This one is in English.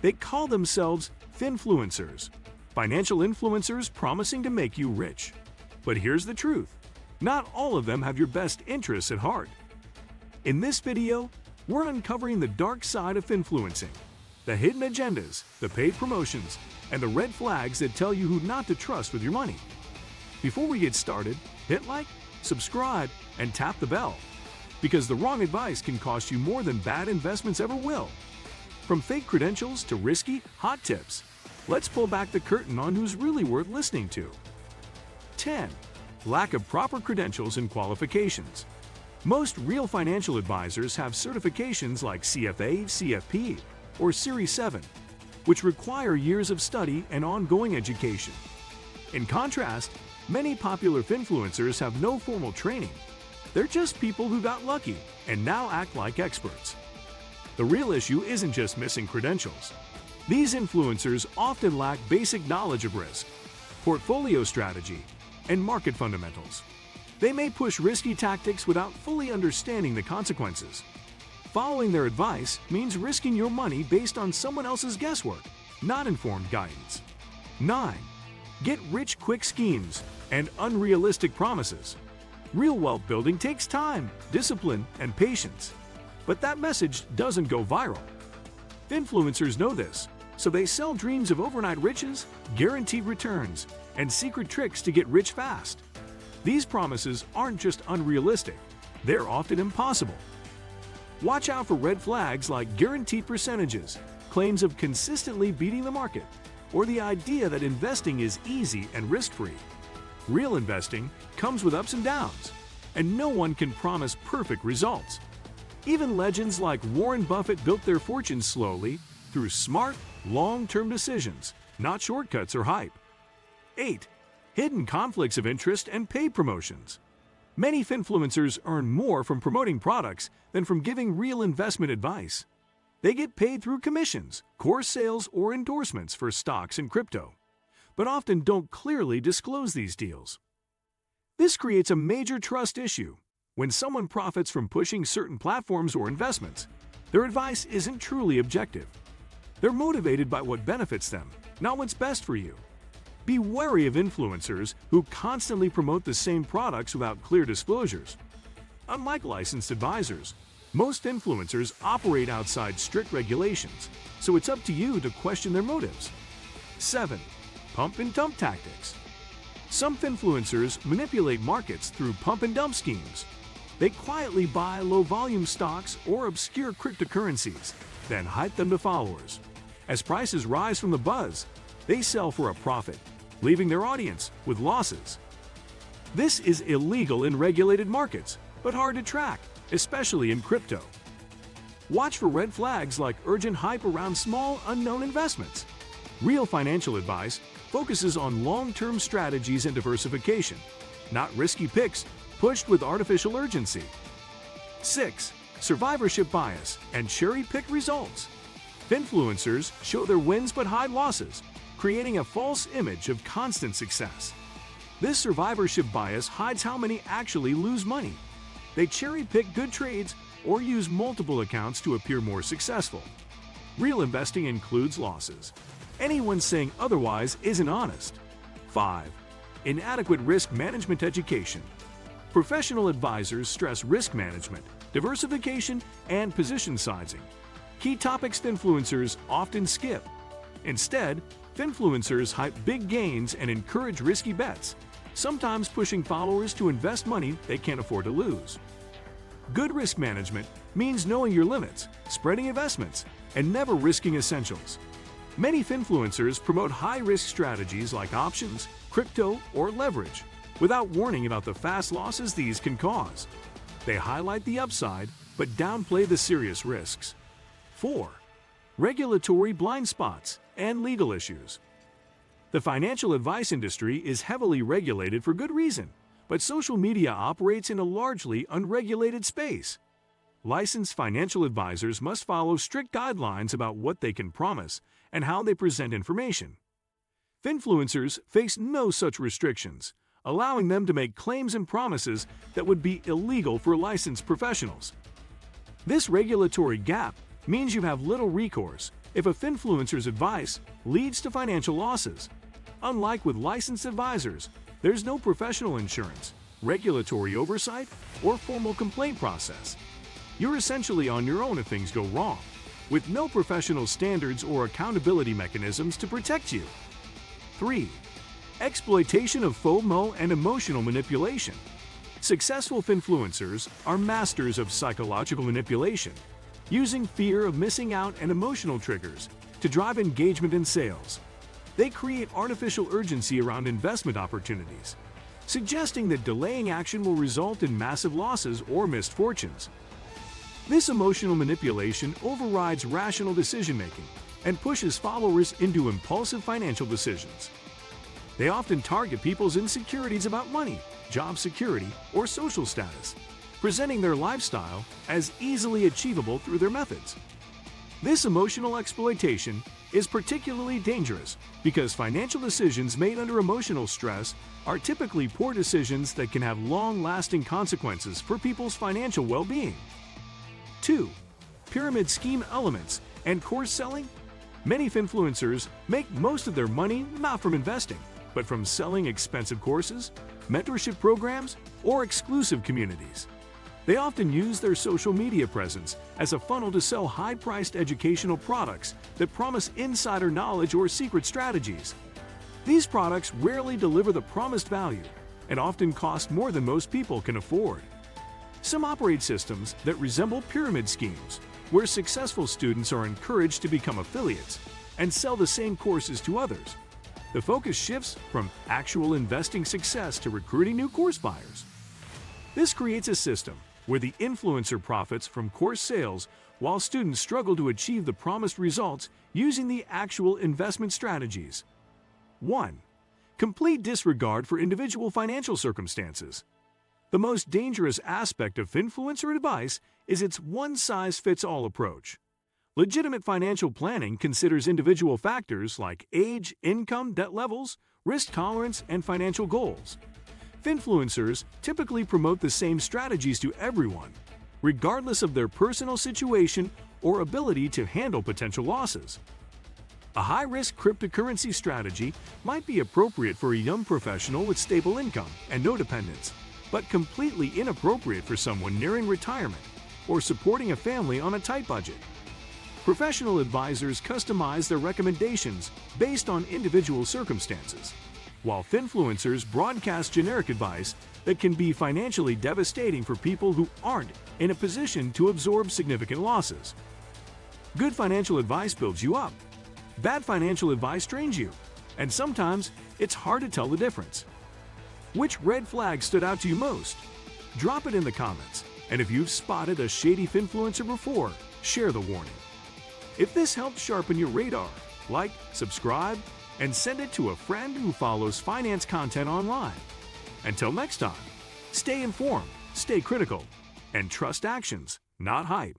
They call themselves Finfluencers, financial influencers promising to make you rich. But here's the truth. Not all of them have your best interests at heart. In this video, we're uncovering the dark side of influencing, the hidden agendas, the paid promotions, and the red flags that tell you who not to trust with your money. Before we get started, hit like, subscribe, and tap the bell, because the wrong advice can cost you more than bad investments ever will. From fake credentials to risky, hot tips, let's pull back the curtain on who's really worth listening to. 10. Lack of proper credentials and qualifications. Most real financial advisors have certifications like CFA, CFP, or Series 7, which require years of study and ongoing education. In contrast, many popular finfluencers have no formal training. They're just people who got lucky and now act like experts. The real issue isn't just missing credentials. These influencers often lack basic knowledge of risk, portfolio strategy, and market fundamentals. They may push risky tactics without fully understanding the consequences. Following their advice means risking your money based on someone else's guesswork, not informed guidance. 9. Get-rich-quick schemes and unrealistic promises. Real wealth building takes time, discipline, and patience. But that message doesn't go viral. Influencers know this, so they sell dreams of overnight riches, guaranteed returns, and secret tricks to get rich fast. These promises aren't just unrealistic, they're often impossible. Watch out for red flags like guaranteed percentages, claims of consistently beating the market, or the idea that investing is easy and risk-free. Real investing comes with ups and downs, and no one can promise perfect results. Even legends like Warren Buffett built their fortunes slowly through smart, long-term decisions, not shortcuts or hype. 8. Hidden conflicts of interest and paid promotions. Many finfluencers earn more from promoting products than from giving real investment advice. They get paid through commissions, course sales, or endorsements for stocks and crypto, but often don't clearly disclose these deals. This creates a major trust issue. When someone profits from pushing certain platforms or investments, their advice isn't truly objective. They're motivated by what benefits them, not what's best for you. Be wary of influencers who constantly promote the same products without clear disclosures. Unlike licensed advisors, most influencers operate outside strict regulations, so it's up to you to question their motives. 7. Pump and dump tactics. Some influencers manipulate markets through pump and dump schemes. They quietly buy low-volume stocks or obscure cryptocurrencies, then hype them to followers. As prices rise from the buzz, they sell for a profit, leaving their audience with losses. This is illegal in regulated markets, but hard to track, especially in crypto. Watch for red flags like urgent hype around small, unknown investments. Real financial advice focuses on long-term strategies and diversification, not risky picks pushed with artificial urgency. 6. Survivorship bias and cherry-picked results. Influencers show their wins but hide losses, creating a false image of constant success. This survivorship bias hides how many actually lose money. They cherry-pick good trades or use multiple accounts to appear more successful. Real investing includes losses. Anyone saying otherwise isn't honest. 5. Inadequate risk management education. Professional advisors stress risk management, diversification, and position sizing. Key topics influencers often skip. Instead, influencers hype big gains and encourage risky bets, sometimes pushing followers to invest money they can't afford to lose. Good risk management means knowing your limits, spreading investments, and never risking essentials. Many influencers promote high-risk strategies like options, crypto, or leverage, without warning about the fast losses these can cause. They highlight the upside, but downplay the serious risks. 4. Regulatory blind spots and legal issues. The financial advice industry is heavily regulated for good reason, but social media operates in a largely unregulated space. Licensed financial advisors must follow strict guidelines about what they can promise and how they present information. Finfluencers face no such restrictions, allowing them to make claims and promises that would be illegal for licensed professionals. This regulatory gap means you have little recourse, if a Finfluencer's advice leads to financial losses. Unlike with licensed advisors, there's no professional insurance, regulatory oversight, or formal complaint process. You're essentially on your own if things go wrong, with no professional standards or accountability mechanisms to protect you. 3. Exploitation of FOMO and emotional manipulation. Successful Finfluencers are masters of psychological manipulation, using fear of missing out and emotional triggers to drive engagement in sales. They create artificial urgency around investment opportunities, suggesting that delaying action will result in massive losses or missed fortunes. This emotional manipulation overrides rational decision-making and pushes followers into impulsive financial decisions. They often target people's insecurities about money, job security, or social status, presenting their lifestyle as easily achievable through their methods. This emotional exploitation is particularly dangerous because financial decisions made under emotional stress are typically poor decisions that can have long-lasting consequences for people's financial well-being. 2. Pyramid scheme elements and course selling. Many Finfluencers make most of their money not from investing, but from selling expensive courses, mentorship programs, or exclusive communities. They often use their social media presence as a funnel to sell high-priced educational products that promise insider knowledge or secret strategies. These products rarely deliver the promised value and often cost more than most people can afford. Some operate systems that resemble pyramid schemes, where successful students are encouraged to become affiliates and sell the same courses to others. The focus shifts from actual investing success to recruiting new course buyers. This creates a system where the influencer profits from course sales while students struggle to achieve the promised results using the actual investment strategies. 1. Complete disregard for individual financial circumstances. The most dangerous aspect of Finfluencer advice is its one-size-fits-all approach. Legitimate financial planning considers individual factors like age, income, debt levels, risk tolerance, and financial goals. Finfluencers typically promote the same strategies to everyone, regardless of their personal situation or ability to handle potential losses. A high-risk cryptocurrency strategy might be appropriate for a young professional with stable income and no dependents, but completely inappropriate for someone nearing retirement or supporting a family on a tight budget. Professional advisors customize their recommendations based on individual circumstances, while Finfluencers broadcast generic advice that can be financially devastating for people who aren't in a position to absorb significant losses. Good financial advice builds you up. Bad financial advice drains you, and sometimes it's hard to tell the difference. Which red flag stood out to you most? Drop it in the comments, and if you've spotted a shady Finfluencer before, share the warning. If this helped sharpen your radar, like, subscribe, and send it to a friend who follows finance content online. Until next time, stay informed, stay critical, and trust actions, not hype.